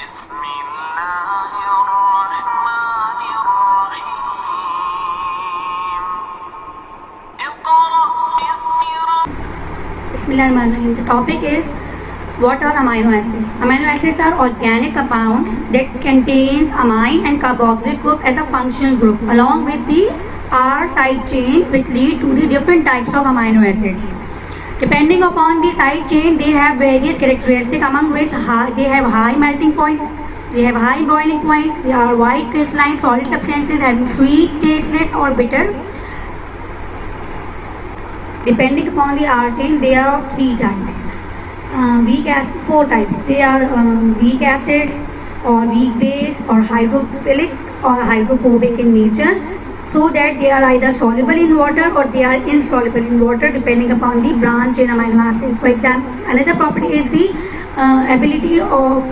Bismillahirrahmanirrahim. The topic is what are amino acids? Amino acids are organic compounds that contains amine and carboxylic group as a functional group along with the R side chain, which lead to the different types of amino acids. Depending upon the side chain, they have various characteristics, among which they have high melting points, they have high boiling points, they are white crystalline solid substances having sweet, tasteless or bitter. Depending upon the R chain, they are of three types. Four types. They are weak acids or weak base or hydrophilic or hydrophobic in nature, so that they are either soluble in water or they are insoluble in water depending upon the branch in amino acid. For example, another property is the ability of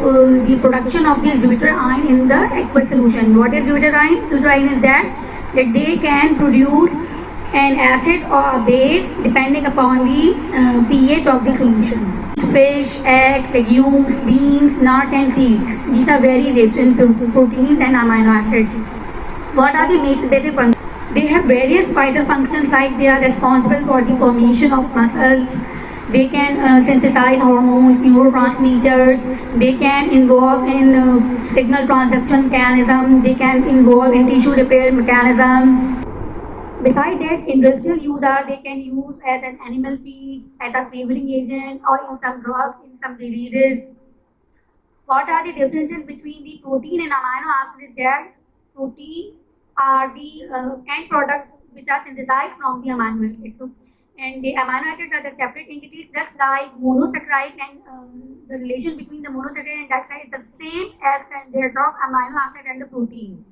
the production of the deuteriene in the aqueous solution. What is deuteriene? Deuteriene is that they can produce an acid or a base depending upon the pH of the solution. Fish, eggs, legumes, beans, nuts and seeds. These are very rich in proteins and amino acids. What are the basic functions? They have various vital functions, like they are responsible for the formation of muscles. They can synthesize hormones, neurotransmitters. They can involve in signal transduction mechanism. They can involve in tissue repair mechanism. Besides that, industrial use they can use as an animal feed, as a flavoring agent, or in some drugs, in some diseases. What are the differences between the protein and amino acids? Is that protein are the end product which are synthesized from the amino acids. So, and the amino acids are the separate entities, just like monosaccharides, and the relation between the monosaccharide and disaccharide is the same as their of amino acid and the protein.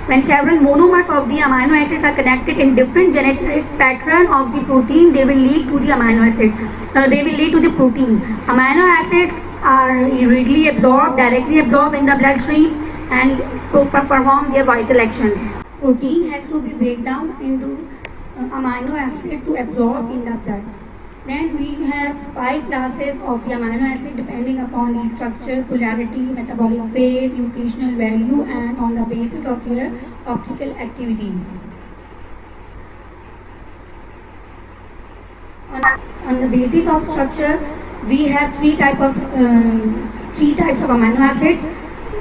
When several monomers of the amino acids are connected in different genetic pattern of the protein, they will lead to the amino acids. They will lead to the protein. Amino acids are readily absorbed, directly absorbed in the bloodstream and perform their vital actions. Protein has to be break down into amino acid to absorb in the blood. Then we have 5 classes of the amino acid depending upon the structure, polarity, metabolic phase, nutritional value, and on the basis of their optical activity. On the basis of structure, we have three types of amino acid: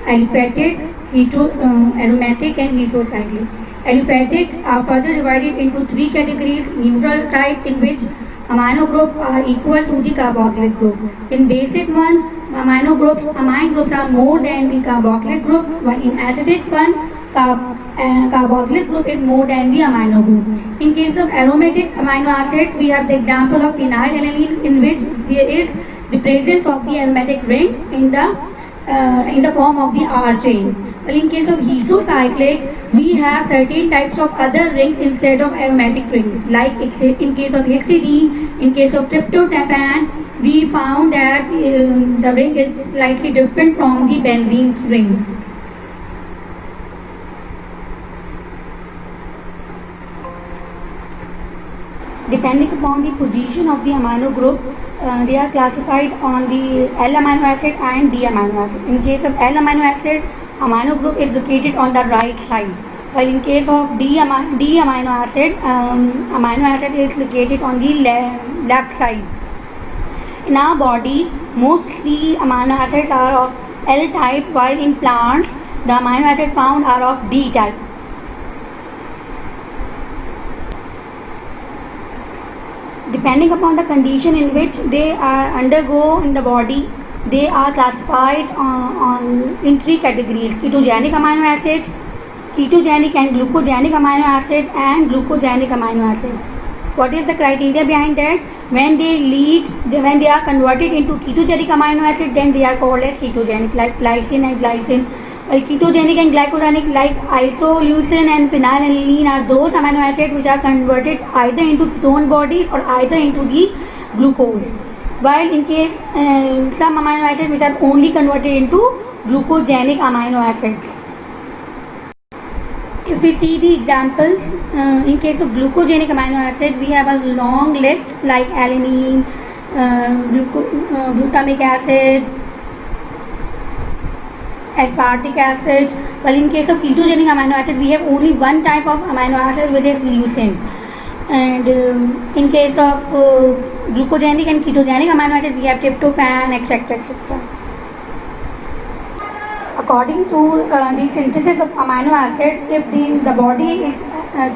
aliphatic, aromatic, and heterocyclic. Aliphatic are further divided into 3 categories: neutral type, in which amino groups are equal to the carboxylic group. In basic one, amine groups are more than the carboxylic group, while in acidic one, carboxylic group is more than the amino group. In case of aromatic amino acid, we have the example of phenylalanine, in which there is the presence of the aromatic ring in the form of the R chain. Well, in case of heterocyclic, we have certain types of other rings instead of aromatic rings. Like in case of histidine, in case of tryptophan, we found that the ring is slightly different from the benzene ring. Depending upon the position of the amino group, they are classified on the L amino acid and D amino acid. In case of L amino acid, amino group is located on the right side, while in case of D amino acid is located on the left side. In our body, mostly amino acids are of L type, while in plants, the amino acids found are of D type. Depending upon the condition in which they undergo in the body, they are classified in 3 categories: ketogenic amino acid, ketogenic and glucogenic amino acid, and glucogenic amino acid. What is the criteria behind that? When they are converted into ketogenic amino acid, then they are called as ketogenic, like glycine and glycine. While ketogenic and glycogenic, like isoleucine and phenylalanine, are those amino acids which are converted either into ketone bodies or either into the glucose. While in case some amino acids which are only converted into glucogenic amino acids. If we see the examples, in case of glucogenic amino acid, we have a long list like alanine, glutamic acid, aspartic acid. Well, in case of ketogenic amino acid, we have only one type of amino acid, which is leucine. And in case of glucogenic and ketogenic amino acid, we have tryptophan, etc. etc. According to the synthesis of amino acid, if the body is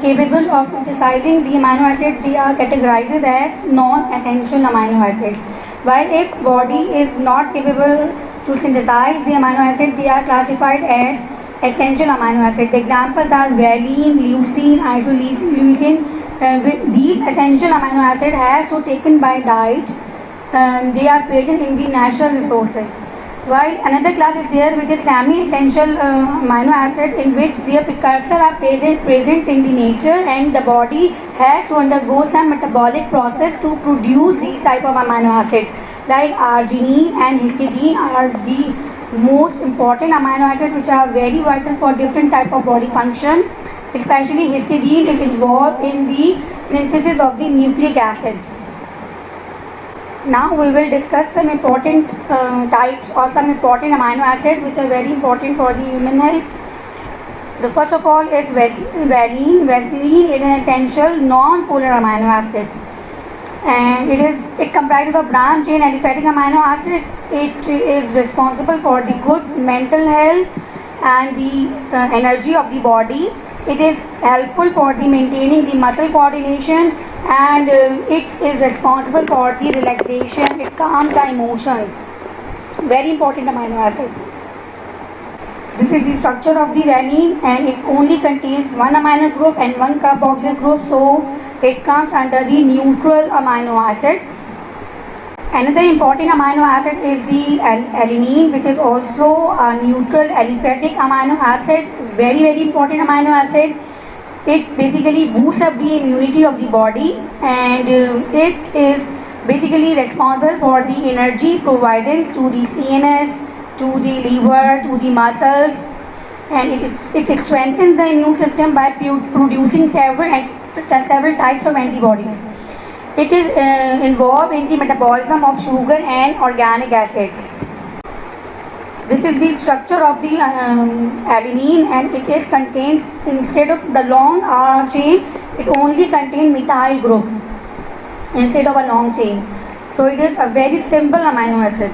capable of synthesizing the amino acid, they are categorized as non-essential amino acids. While if body is not capable to synthesize the amino acid, they are classified as essential amino acids. The examples are valine, leucine, isoleucine. These essential amino acids have so taken by diet. They are present in the natural resources. While another class is there, which is semi-essential amino acid, in which their precursor are present in the nature, and the body has to undergo some metabolic process to produce these type of amino acid. Like arginine and histidine are the most important amino acids, which are very vital for different type of body function. Especially histidine is involved in the synthesis of the nucleic acid. Now we will discuss some important types or some important amino acids which are very important for the human health. The first of all is valine. Valine is an essential non-polar amino acid, and it comprises of branched chain aliphatic amino acid. It is responsible for the good mental health and the energy of the body. It is helpful for the maintaining the muscle coordination, and it is responsible for the relaxation. It calms the emotions. Very important amino acid. This is the structure of the valine, and it only contains one amino group and one carboxyl group, so it comes under the neutral amino acid. Another important amino acid is the alanine, which is also a neutral aliphatic amino acid. Very important amino acid. It basically boosts up the immunity of the body, and it is basically responsible for the energy provided to the CNS, to the liver, to the muscles, and it strengthens the immune system by producing several types of antibodies. It is involved in the metabolism of sugar and organic acids. This is the structure of the alanine, and it is contained, instead of the long R chain, it only contains methyl group instead of a long chain. So it is a very simple amino acid.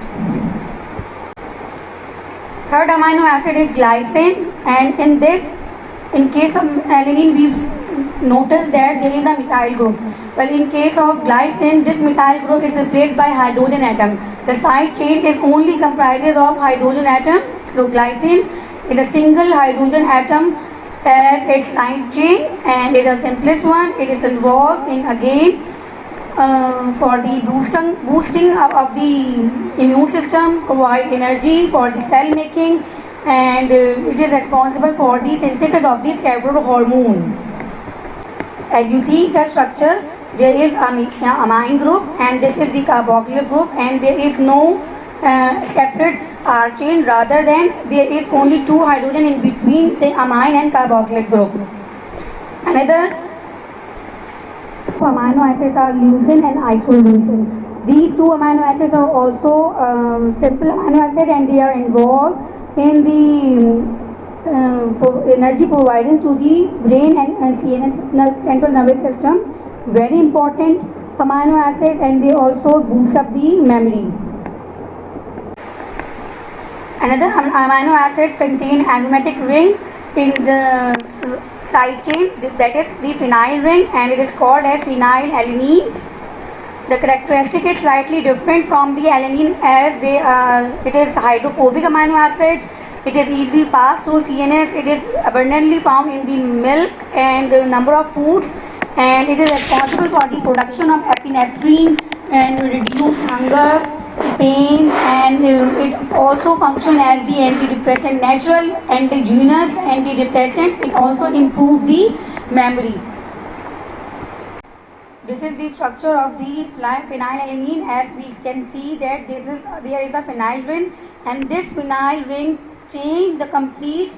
Third amino acid is glycine, and in case of alanine, we've noticed that there is a methyl group. Well, in case of glycine, this methyl group is replaced by hydrogen atom. The side chain is only comprises of hydrogen atom. So glycine is a single hydrogen atom as its side chain, and it is the simplest one. It is involved in for the boosting of the immune system, provide energy for the cell making, and it is responsible for the synthesis of the several hormone. As you see the structure, there is a amine group, and this is the carboxyl group, and there is no separate R chain, rather than there is only two hydrogen in between the amine and carboxyl group. Another amino acids are leucine and isoleucine. These two amino acids are also simple amino acids, and they are involved in the energy provided to the brain and CNS, central nervous system. Very important amino acid, and they also boost up the memory. Another amino acid contain aromatic ring in the side chain, that is the phenyl ring, and it is called as phenylalanine. The characteristic is slightly different from the alanine, as it is hydrophobic amino acid. It is easily passed through CNS. It is abundantly found in the milk and a number of foods, and it is responsible for the production of epinephrine and reduce hunger, pain, and it also functions as the antidepressant, natural endogenous antidepressant. It also improves the memory. This is the structure of the phenylalanine. As we can see that there is a phenyl ring, and this phenyl ring changes the complete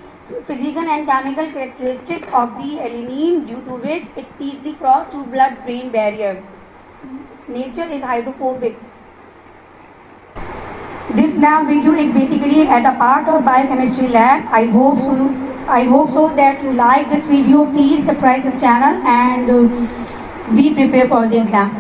physical and chemical characteristic of the alanine, due to which it easily crosses through blood-brain barrier. Nature is hydrophobic. This lab video is basically as a part of biochemistry lab. I hope so that you like this video. Please subscribe the channel and be prepared for the exam.